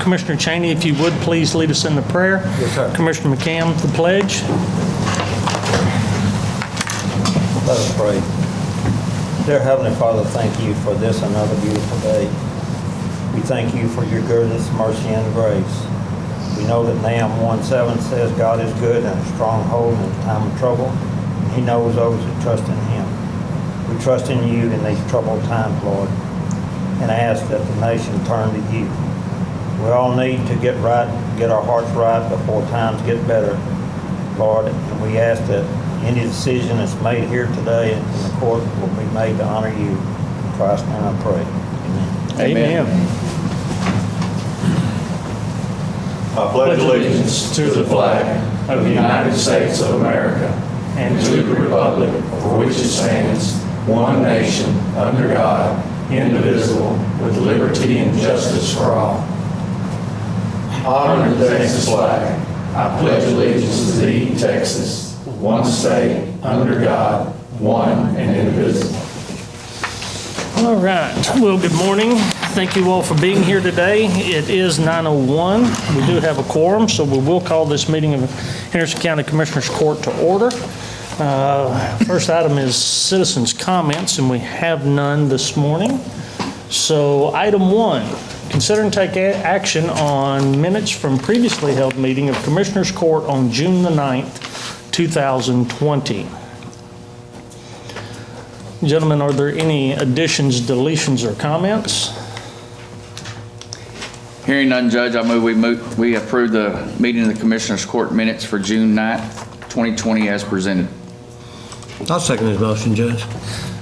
Commissioner Cheney, if you would, please lead us in the prayer. Yes, sir. Commissioner McCam, the pledge. Let us pray. Dear Heavenly Father, thank you for this another beautiful day. We thank you for your goodness, mercy, and grace. We know that Nahum 1:7 says God is good and a stronghold in time of trouble. He knows those who trust in him. We trust in you in these troubled times, Lord, and ask that the nation turn to you. We all need to get right, get our hearts right before times get better, Lord, and we ask that any decision that's made here today in the court will be made to honor you. In Christ's name I pray. Amen. Amen. I pledge allegiance to the flag of the United States of America and to the republic for which it stands, one nation, under God, indivisible, with liberty and justice for all. Honor the Texas flag. I pledge allegiance to thee, Texas, one state, under God, one and indivisible. All right. Well, good morning. Thank you all for being here today. It is 9:01. We do have a quorum, so we will call this meeting of Henderson County Commissioners Court to order. First item is citizens' comments, and we have none this morning. So item 1, consider and take action on minutes from previously held meeting of Commissioners Court on June the 9th, 2020. Gentlemen, are there any additions, deletions, or comments? Hearing none, Judge, I move we approve the meeting of the Commissioners Court minutes for June 9th, 2020 as presented. I'll second his motion, Judge.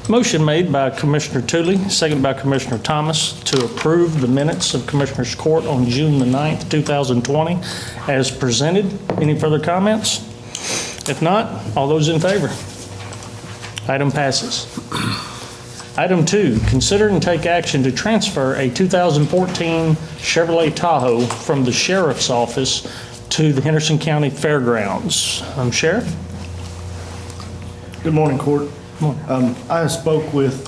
Motion made by Commissioner Tooley, second by Commissioner Thomas, to approve the minutes of Commissioners Court on June the 9th, 2020 as presented. Any further comments? If not, all those in favor? Item passes. Item 2, consider and take action to transfer a 2014 Chevrolet Tahoe from the Sheriff's Office to the Henderson County Fairgrounds. Sheriff? Good morning, Court. I spoke with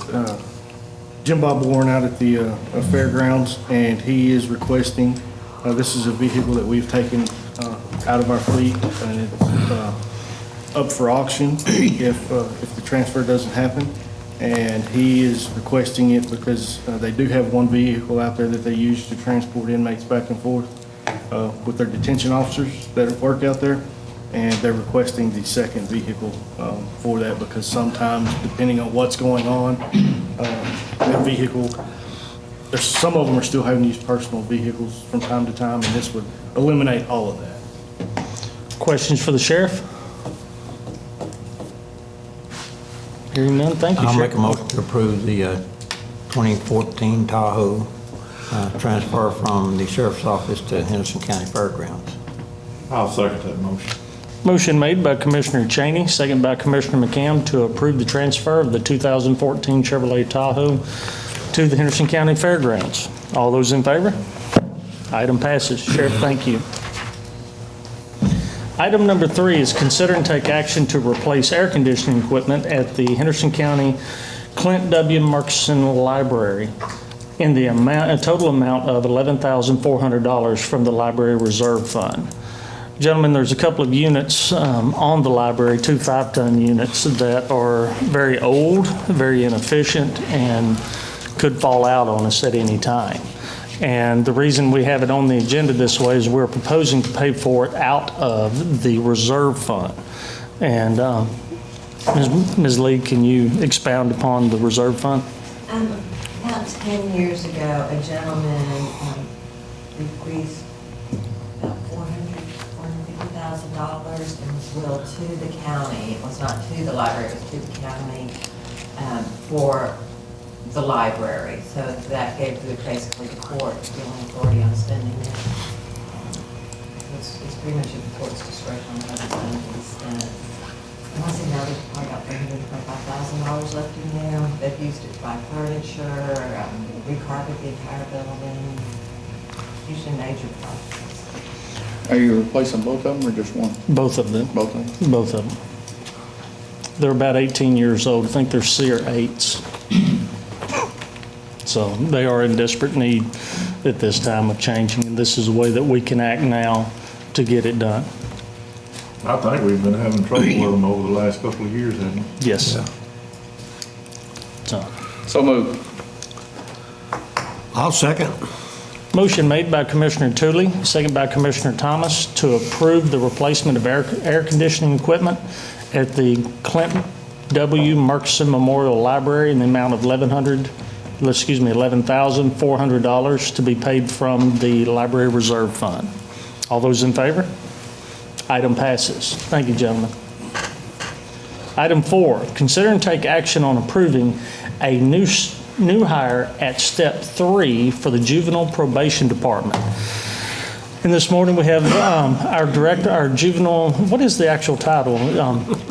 Jim Bob Warren out at the Fairgrounds, and he is requesting, this is a vehicle that we've taken out of our fleet, and it's up for auction if the transfer doesn't happen. And he is requesting it because they do have one vehicle out there that they use to transport inmates back and forth with their detention officers that work out there. And they're requesting the second vehicle for that because sometimes, depending on what's going on, that vehicle, some of them are still having to use personal vehicles from time to time, and this would eliminate all of that. Questions for the Sheriff? Hearing none, thank you, I'll Sheriff. make a motion to approve the 2014 Tahoe transfer from the Sheriff's Office to Henderson County Fairgrounds. I'll second that motion. Motion made by Commissioner Cheney, second by Commissioner McCam to approve the transfer of the 2014 Chevrolet Tahoe to the Henderson County Fairgrounds. All those in favor? Item passes. Sheriff, thank you. Item number 3 is consider and take action to replace air conditioning equipment at the Henderson County Clint W. Murchison Library in the a total amount of $11,400 from the Library Reserve Fund. Gentlemen, there's a couple of units on the library, 2 5-ton units that are very old, very inefficient, and could fall out on us at any time. And the reason we have it on the agenda this way is we're proposing to pay for it out of the reserve fund. And Ms. Lee, can you expound upon the reserve fund? About 10 years ago, a gentleman bequeathed about $450,000 in his will to the county. It was not to the library, it was to the county for the library. So that gave basically the court feeling authority on spending it. It's pretty much at the court's discretion on how it's going to be spent. I want to say now they've probably got $325,000 left in there. They've used it to buy furniture, recarpet the entire building, usually major projects. Are you replacing both of them or just one? Both of them. Both of them? Both of them. They're about 18 years old. I think they're CR8s. So they are in desperate need at this time of changing, and this is the way that we can act now to get it done. I think we've been having trouble with them over the last couple of years, haven't we? Yes. So, So moved. I'll second. motion made by Commissioner Tooley, second by Commissioner Thomas, to approve the replacement of air conditioning equipment at the Clinton W. Murchison Memorial Library in the amount of $11,400 to be paid from the Library Reserve Fund. All those in favor? Item passes. Thank you, gentlemen. Item 4, consider and take action on approving a new hire at Step 3 for the Juvenile Probation Department. And this morning we have our director, our juvenile, what is the actual title?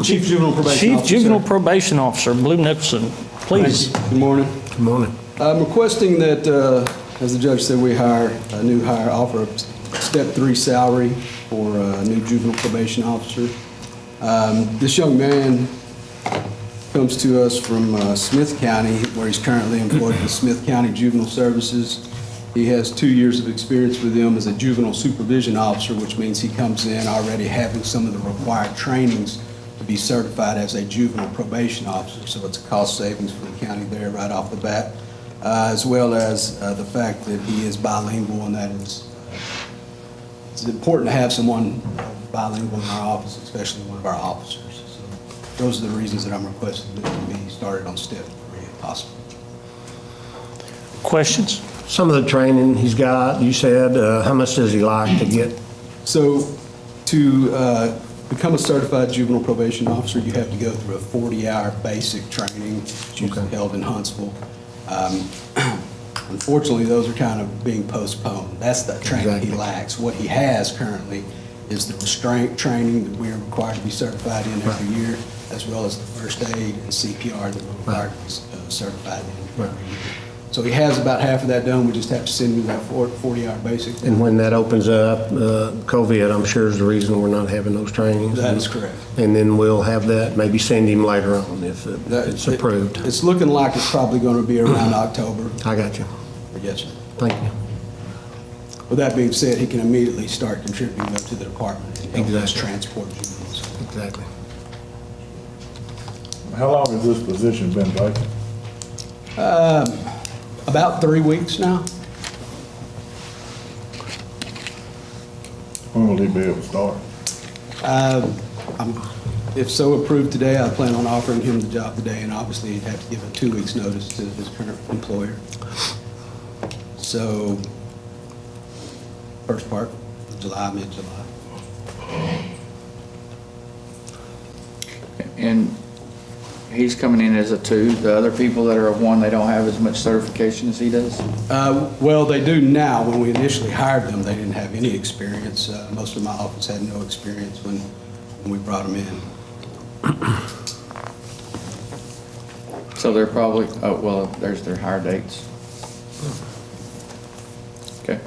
Chief Juvenile Probation Chief Officer, Juvenile sir. Probation Officer, Blue Nicholson. Please. Thank you. Good morning. Good morning. I'm requesting that, as the judge said, we hire a new hire, offer a step 3 salary for a new juvenile probation officer. This young man comes to us from Smith County, where he's currently employed with Smith County Juvenile Services. He has 2 years of experience with them as a juvenile supervision officer, which means he comes in already having some of the required trainings to be certified as a juvenile probation officer. So it's a cost savings for the county there right off the bat, as well as the fact that he is bilingual, and that is, it's important to have someone bilingual in our office, especially one of our officers. So those are the reasons that I'm requesting that it be started on step 3 if possible. Questions? Some of the training he's got, you said, how much does he like to get? So to become a certified juvenile probation officer, you have to go through a 40-hour basic training, which is Okay. held in Huntsville. Unfortunately, those are kind of being postponed. That's the training he Exactly. lacks. What he has currently is the restraint training that we're required to be certified in every year, as well as the first aid and CPR that we're required to be certified in every year. So he has about half of that done. We just have to send him that 40-hour basic. And when that opens up, COVID, I'm sure is the reason we're not having those trainings. That is correct. And then we'll have that, maybe send him later on if it's approved. It's looking like it's probably going to be around October. I got you. Yes, sir. Thank you. With that being said, he can immediately start contributing up to the department and help us Exactly. transport juveniles. Exactly. How long has this position been vacant? About 3 weeks now. When will he be able to start? If so approved today, I plan on offering him the job today, and obviously he'd have to give a 2 weeks notice to his current employer. So, first part, July, mid-July. And he's coming in as a 2. The other people that are a 1, they don't have as much certification as he does? Well, they do now. When we initially hired them, they didn't have any experience. Most of my office had no experience when we brought them in. So they're probably, oh, well, there's their hire dates. Okay.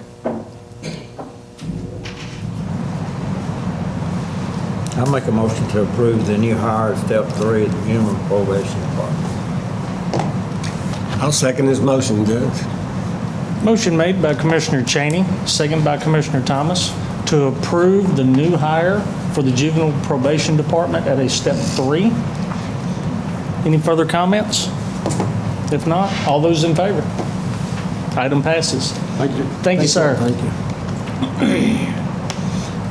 I make a motion to approve the new hire at step 3 at the Juvenile Probation Department. I'll second his motion, Judge. Motion made by Commissioner Cheney, second by Commissioner Thomas, to approve the new hire for the Juvenile Probation Department at a step 3. Any further comments? If not, all those in favor? Item passes. Thank you. Thank you, sir. Thank you.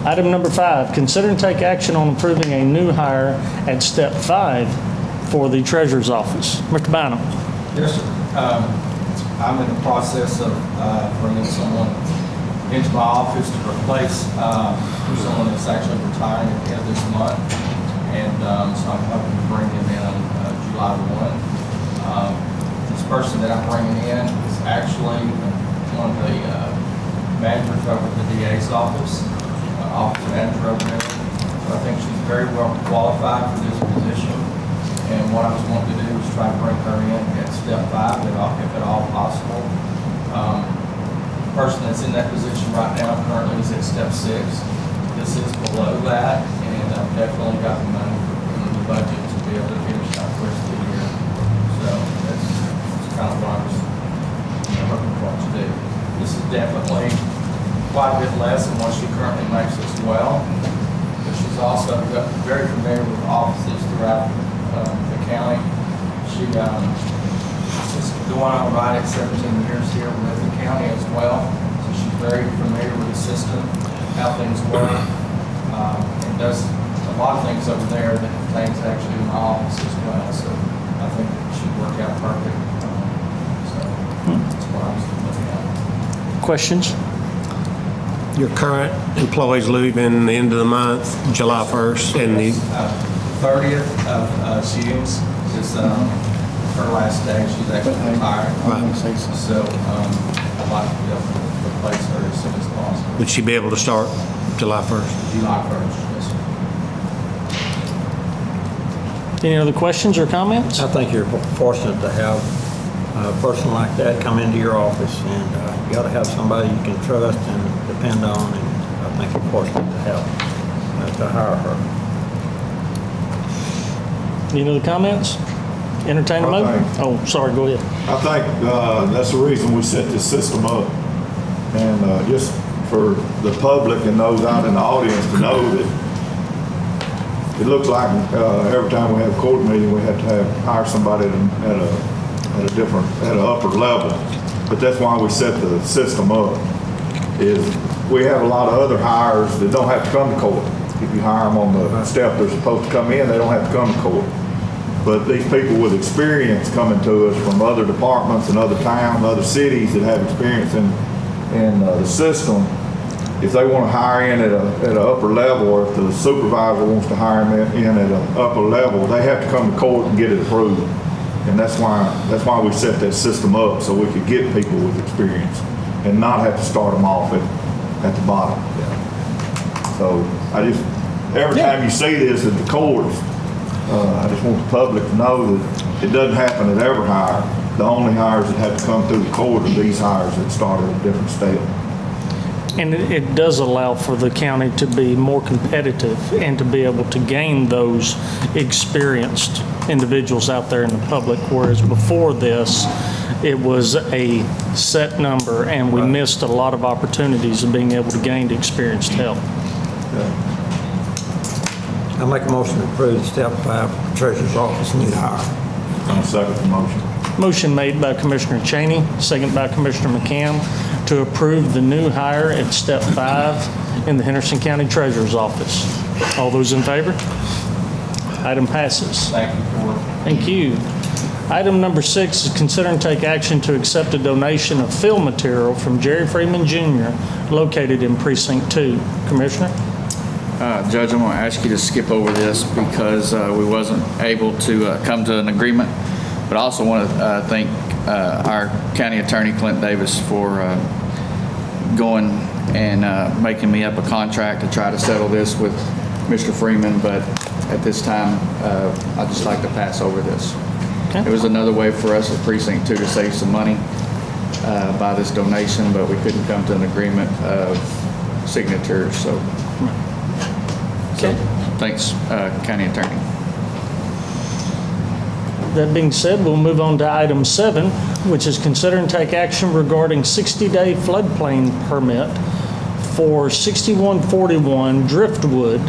Item number 5, consider and take action on approving a new hire at step 5 for the Treasurer's Office. Mr. Bynum. Yes, sir. I'm in the process of bringing someone into my office to replace someone that's actually retiring at the end of this month. And so I'm hoping to bring him in on July 1. This person that I'm bringing in is actually one of the managers over at the DA's office manager over there. So I think she's very well qualified for this position. And what I was wanting to do was try to bring her in at step 5, if at all possible. The person that's in that position right now currently is at step 6. This is below that, and I've definitely got the money in the budget to be able to finish out the rest of the year. So that's kind of what I was hoping for to do. This is definitely quite a bit less than what she currently makes as well. But she's also very familiar with offices throughout the county. She is going on right at 17 years here with the county as well. So she's very familiar with the system, how things work, and does a lot of things over there that things actually in my office as well. So I think that she'd work out perfect. So that's what I was looking at. Questions? Your current employees leaving the end of the month, July 1st, and the 30th of June is her last day. She's actually retired. So I'd like to be able to replace her as soon as possible. would she be able to start July 1st? July 1st, yes, sir. Any other questions or comments? I think you're fortunate to have a person like that come into your office, and you got to have somebody you can trust and depend on, and I think you're fortunate to have, to hire her. Any other comments? Entertain a motion? Oh, sorry, go ahead. I think that's the reason we set this system up. And just for the public and those out in the audience to know that it looks like every time we have a court meeting, we have to hire somebody at an upper level. But that's why we set the system up, is we have a lot of other hires that don't have to come to court. If you hire them on the step they're supposed to come in, they don't have to come to court. But these people with experience coming to us from other departments and other towns, other cities that have experience in the system, if they want to hire in at an upper level, or if the supervisor wants to hire them in at an upper level, they have to come to court and get it approved. And that's why we set that system up, so we could get people with experience and not have to start them off at the bottom. So every time you see this at the courts, I just want the public to know that it doesn't happen at every hire. The only hires that have to come through the court are these hires that start at a different step. And it does allow for the county to be more competitive and to be able to gain those experienced individuals out there in the public, whereas before this, it was a set number, and we missed a lot of opportunities of being able to gain experienced help. I make a motion to approve step 5, treasurer's office new hire. I'll second the motion. Motion made by Commissioner Cheney, second by Commissioner McCann, to approve the new hire at step 5 in the Henderson County Treasurer's Office. All those in favor? Item passes. Thank you for it. Thank you. Item number 6 is consider and take action to accept a donation of fill material from Jerry Freeman Jr., located in Precinct 2. Commissioner? Judge, I'm going to ask you to skip over this because we wasn't able to come to an agreement. But I also want to thank our county attorney, Clint Davis, for going and making me up a contract to try to settle this with Mr. Freeman. But at this time, I'd just like to pass over this. Okay. It was another way for us at Precinct 2 to save some money by this donation, but we couldn't come to an agreement of signatures. So thanks, county attorney. That being said, we'll move on to item 7, which is consider and take action regarding 60-day floodplain permit for 6141 Driftwood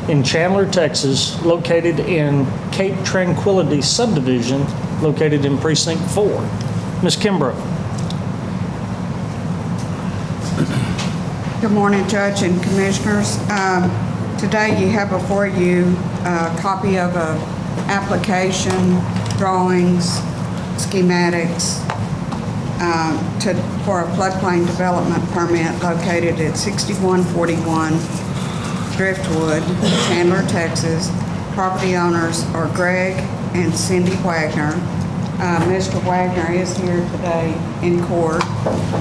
in Chandler, Texas, located in Cape Tranquility subdivision, located in Precinct 4. Ms. Kimbrough. Good morning, Judge and Commissioners. Today you have before you a copy of an application, drawings, schematics for a floodplain development permit located at 6141 Driftwood, Chandler, Texas. Property owners are Greg and Cindy Wagner. Mr. Wagner is here today in court.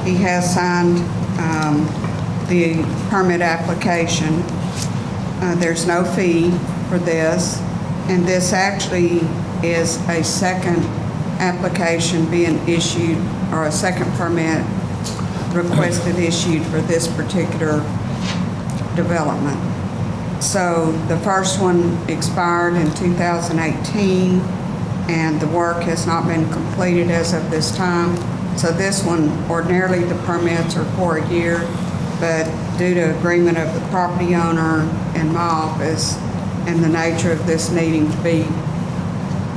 He has signed the permit application. There's no fee for this, and this actually is a second application being issued, or a second permit requested issued for this particular development. So the first one expired in 2018, and the work has not been completed as of this time. So this one, ordinarily the permits are for a year, but due to agreement of the property owner and my office and the nature of this needing to be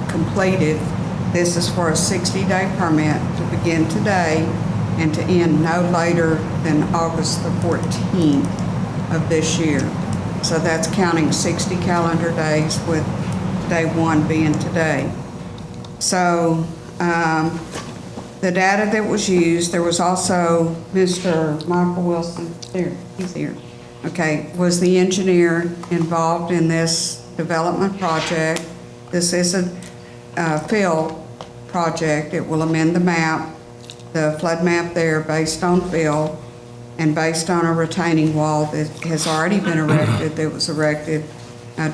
completed, this is for a 60-day permit to begin today and to end no later than August the 14th of this year. So that's counting 60 calendar days with day one being today. So the data that was used, there was also Mr. Michael Wilson, there, he's here, okay, was the engineer involved in this development project. This is a fill project. It will amend the map, the flood map there based on fill and based on a retaining wall that has already been erected, that was erected,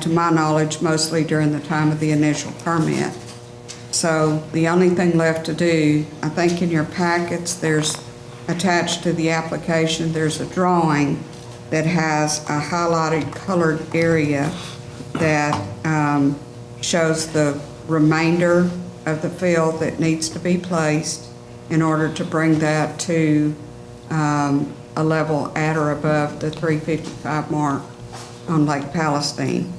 to my knowledge, mostly during the time of the initial permit. So the only thing left to do, I think in your packets, there's attached to the application, there's a drawing that has a highlighted colored area that shows the remainder of the fill that needs to be placed in order to bring that to a level at or above the 355 mark on Lake Palestine.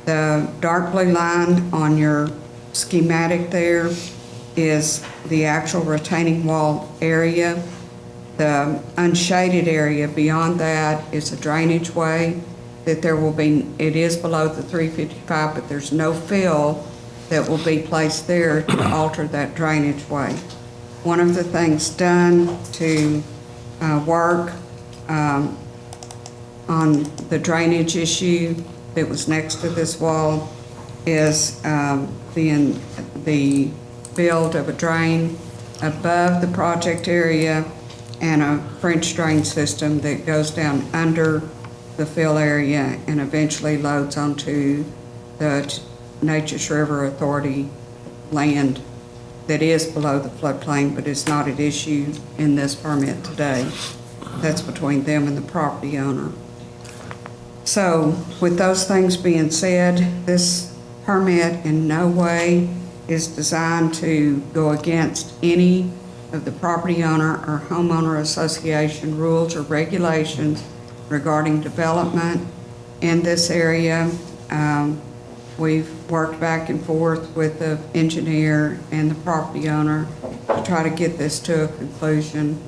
The dark blue line on your schematic there is the actual retaining wall area. The unshaded area beyond that is a drainage way that there will be, it is below the 355, but there's no fill that will be placed there to alter that drainage way. One of the things done to work on the drainage issue that was next to this wall is the build of a drain above the project area and a French drain system that goes down under the fill area and eventually loads onto the Nature's River Authority land that is below the floodplain, but it's not at issue in this permit today. That's between them and the property owner. So with those things being said, this permit in no way is designed to go against any of the property owner or homeowner association rules or regulations regarding development in this area. We've worked back and forth with the engineer and the property owner to try to get this to a conclusion,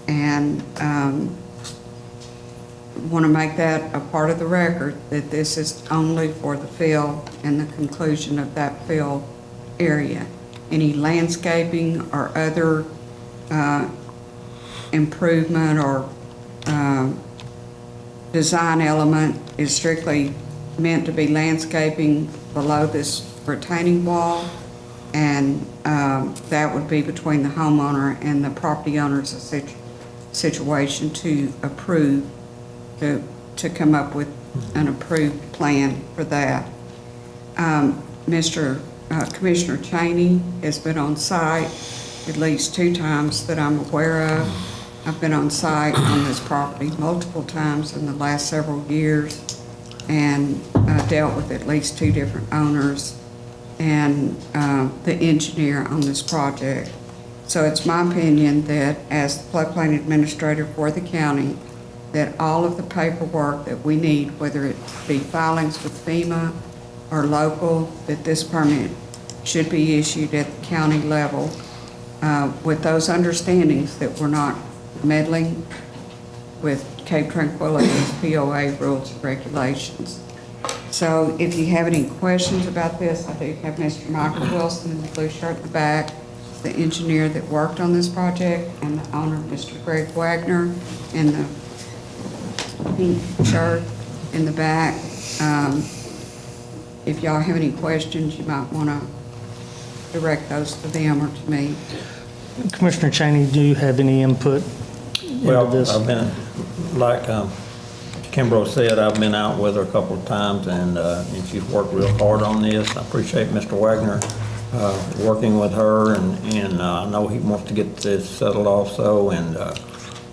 and want to make that a part of the record that this is only for the fill and the conclusion of that fill area. Any landscaping or other improvement or design element is strictly meant to be landscaping below this retaining wall, and that would be between the homeowner and the property owner's situation to approve, to come up with an approved plan for that. Commissioner Cheney has been on site at least 2 times that I'm aware of. I've been on site on this property multiple times in the last several years and dealt with at least 2 different owners and the engineer on this project. So it's my opinion that as the floodplain administrator for the county, that all of the paperwork that we need, whether it be filings with FEMA or local, that this permit should be issued at the county level with those understandings that we're not meddling with Cape Tranquility's POA rules and regulations. So if you have any questions about this, I do have Mr. Michael Wilson in the blue shirt in the back, the engineer that worked on this project, and the owner, Mr. Greg Wagner, in the pink shirt in the back. If y'all have any questions, you might want to direct those to them or to me. Commissioner Cheney, do you have any input into this? I've been, like Kimbrough said, I've been out with her a couple of times, and she's worked real hard on this. I appreciate Mr. Wagner working with her, and I know he wants to get this settled also, and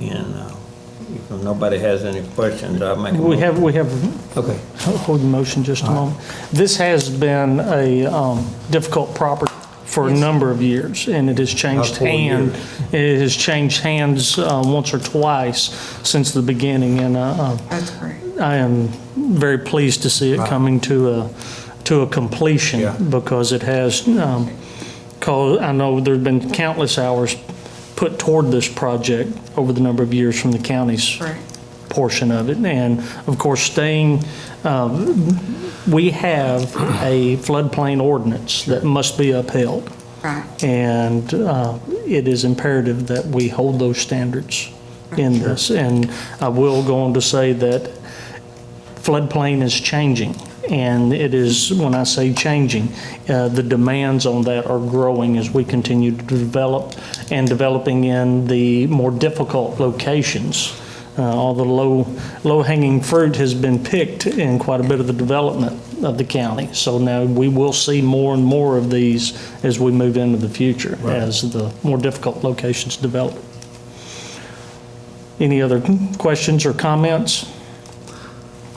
if nobody has any questions, I'll make a motion. We have, Okay. hold the motion just a moment. This has been a difficult property for a number of years, and it has changed 4 years. It has changed hands once or twice since the beginning, and That's great. I am very pleased to see it coming to a completion, Yeah. because it has, I know there've been countless hours put toward this project over the number of years from the county's Right. portion of it. And of course, we have a floodplain ordinance that must be upheld. Right. And it is imperative that we hold those standards in this. And I will go on to say that floodplain is changing. And it is, when I say changing, the demands on that are growing as we continue to develop, and developing in the more difficult locations. All the low-hanging fruit has been picked in quite a bit of the development of the county. So now we will see more and more of these as we move into the future, as the more difficult locations develop. Any other questions or comments?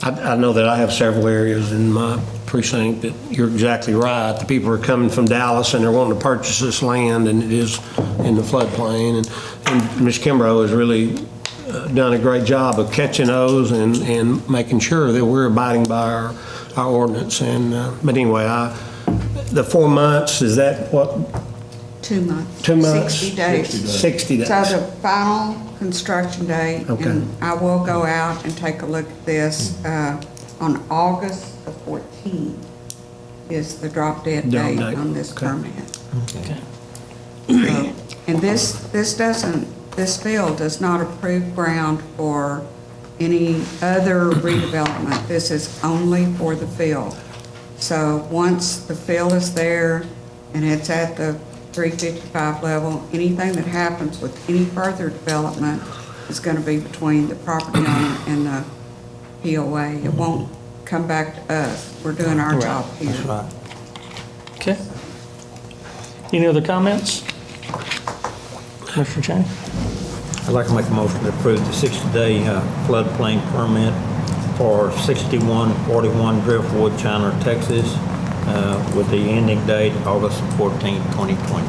I know that I have several areas in my precinct that you're exactly right. The people are coming from Dallas and they're wanting to purchase this land, and it is in the floodplain. And Ms. Kimbrough has really done a great job of catching those and making sure that we're abiding by our ordinance. And but anyway, the 4 months, is that what? 2 months. 2 months? 60 days. 60 days. So the final construction date, Okay. and I will go out and take a look at this on August the 14th is the drop dead Drop date date. on this Okay. permit. Okay. And this field does not approve ground for any other redevelopment. This is only for the field. So once the field is there and it's at the 355 level, anything that happens with any further development is going to be between the property owner and the POA. It won't come back to us. We're doing our job here. That's right. Okay. Any other comments? Mr. Cheney? I'd like to make a motion to approve the 60-day floodplain permit for 6141 Driftwood, Chandler, Texas, with the ending date August 14, 2020.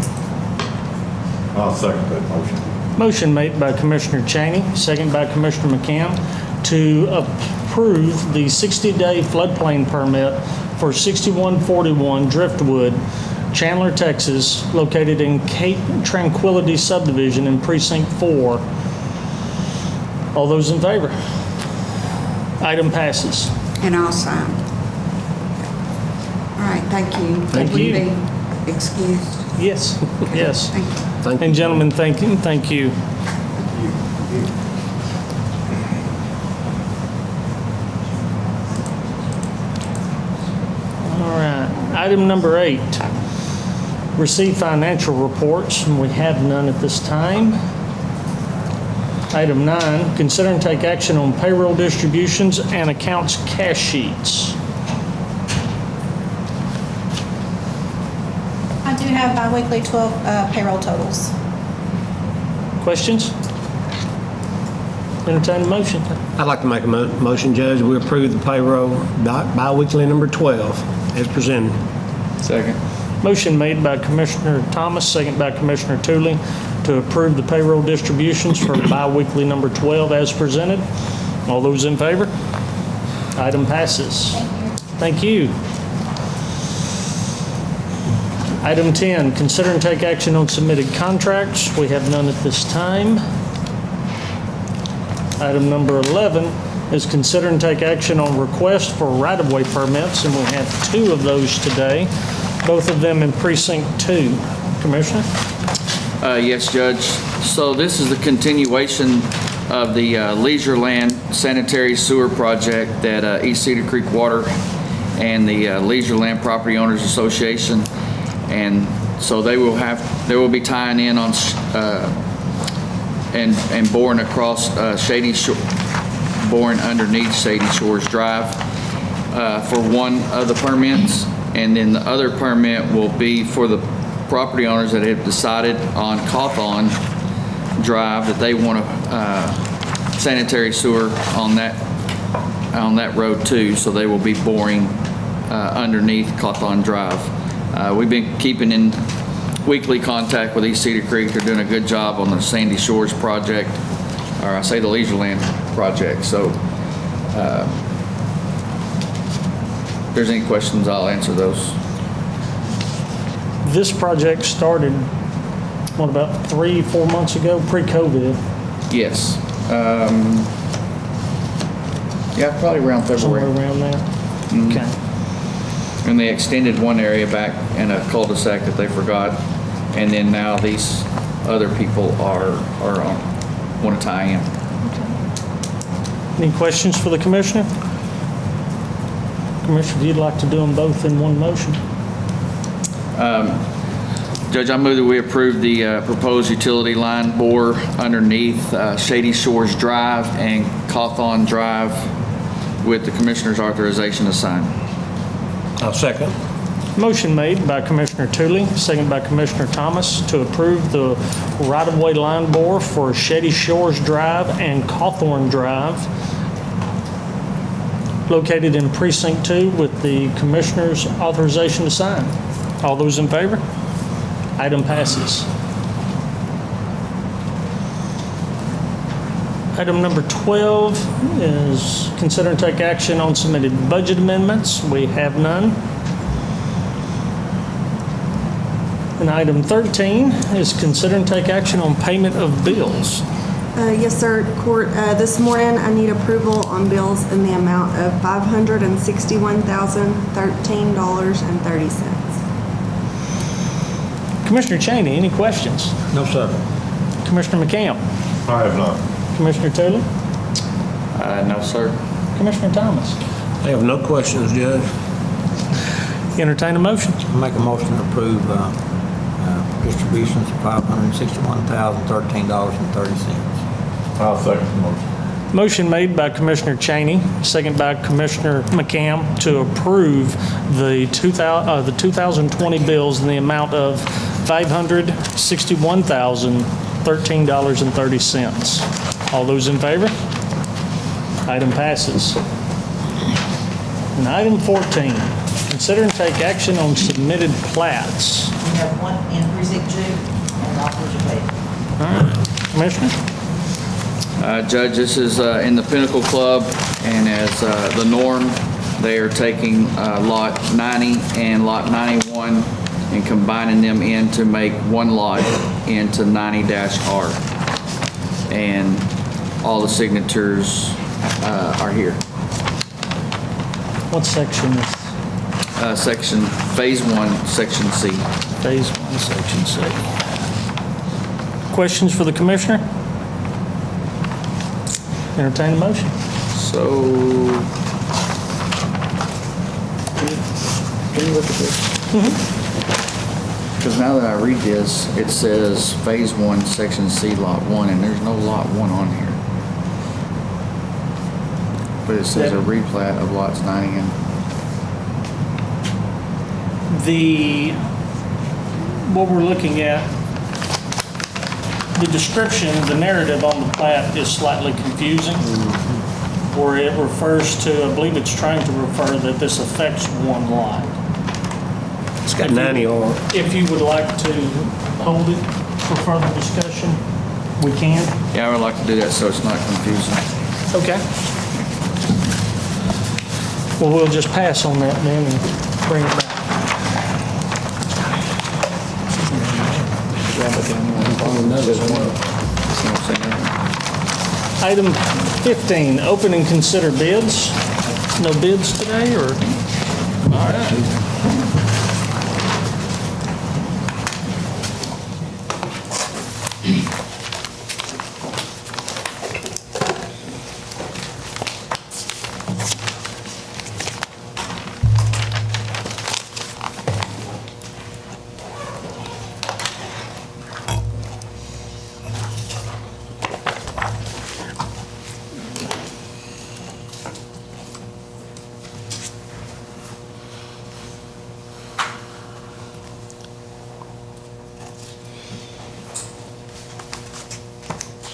I'll second that motion. Motion made by Commissioner Cheney, second by Commissioner McCann, to approve the 60-day floodplain permit for 6141 Driftwood, Chandler, Texas, located in Cape Tranquility subdivision in Precinct 4. All those in favor? Item passes. And I'll sign. All right, thank you. Thank Would you. be excused. Yes, yes. Thank you. Thank you. And gentlemen, thank you, thank you. All right, item number 8. Receive financial reports, and we have none at this time. Item 9, consider and take action on payroll distributions and accounts cash sheets. I do have biweekly 12 payroll totals. Questions? Entertain a motion. I'd like to make a motion, Judge, we approve the payroll bi-weekly number 12 as presented. Second. Motion made by Commissioner Thomas, second by Commissioner Tooley, to approve the payroll distributions for bi-weekly number 12 as presented. All those in favor? Item passes. Thank you. Item 10, consider and take action on submitted contracts. We have none at this time. Item number 11 is consider and take action on request for right-of-way permits, and we have 2 of those today, both of them in Precinct 2. Commissioner? Yes, Judge. So this is the continuation of the Leisure Land Sanitary Sewer Project that East Cedar Creek Water and the Leisure Land Property Owners Association, and so they will be tying in on and boring across Shady Shore, boring underneath Shady Shores Drive for one of the permits, and then the other permit will be for the property owners that have decided on Cawthon Drive that they want a sanitary sewer on that road too, so they will be boring underneath Cawthon Drive. We've been keeping in weekly contact with East Cedar Creek. They're doing a good job on the Sandy Shores project, or I say the Leisureland project. So if there's any questions, I'll answer those. This project started, what, about 3-4 months ago, pre-COVID? Yes. Yeah, probably around Somewhere February. around there? Okay. And they extended one area back in a cul-de-sac that they forgot. And then now these other people are want to tie in. Any questions for the commissioner? Commissioner, if you'd like to do them both in one motion? Judge, I move that we approve the proposed utility line bore underneath Shady Shores Drive and Cawthon Drive with the commissioner's authorization to sign. I'll second. Motion made by Commissioner Tooley, second by Commissioner Thomas, to approve the right-of-way line bore for Shady Shores Drive and Cawthorn Drive, located in Precinct 2, with the commissioner's authorization to sign. All those in favor? Item passes. Item number 12 is consider and take action on submitted budget amendments. We have none. And item 13 is consider and take action on payment of bills. Yes, sir. Court, this morning I need approval on bills in the amount of $561,013.30. Commissioner Cheney, any questions? No, sir. Commissioner McCamp? I have none. Commissioner Tooley? No, sir. Commissioner Thomas? I have no questions, Judge. Entertain a motion. Make a motion to approve distributions of $561,013.30. I'll second the motion. Motion made by Commissioner Cheney, second by Commissioner McCamp, to approve the 2020 bills in the amount of $561,013.30. All those in favor? Item passes. And item 14, consider and take action on submitted plats. We have one in precinct 2, and offers are paid. All right, Commissioner? Judge, this is in the Pinnacle Club, and as the norm, they are taking Lot 90 and Lot 91 and combining them in to make one lot into 90-R. And all the signatures are here. What section is Section, Phase 1, Section C. Phase 1, Section C? Questions for the Commissioner? Entertain a motion. So, can you look at this? Because now that I read this, it says Phase 1, Section C, Lot 1, and there's no Lot 1 on here. But it says a replat of lots 90 and... What we're looking at, the description, the narrative on the plat is slightly confusing, where it refers to, I believe it's trying to refer that this affects one lot. It's got 90 on it. If you would like to hold it for further discussion, we can. Yeah, I would like to do that so it's not confusing. Okay. Well, we'll just pass on that then and bring it back. Item 15, open and consider bids. No bids today, or? All right.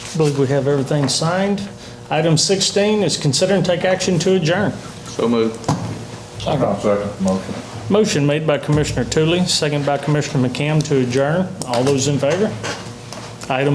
I believe we have everything signed. Item 16 is consider and take action to adjourn. So moved. I'll second the motion. Motion made by Commissioner Tootley, second by Commissioner McCam to adjourn. All those in favor? Item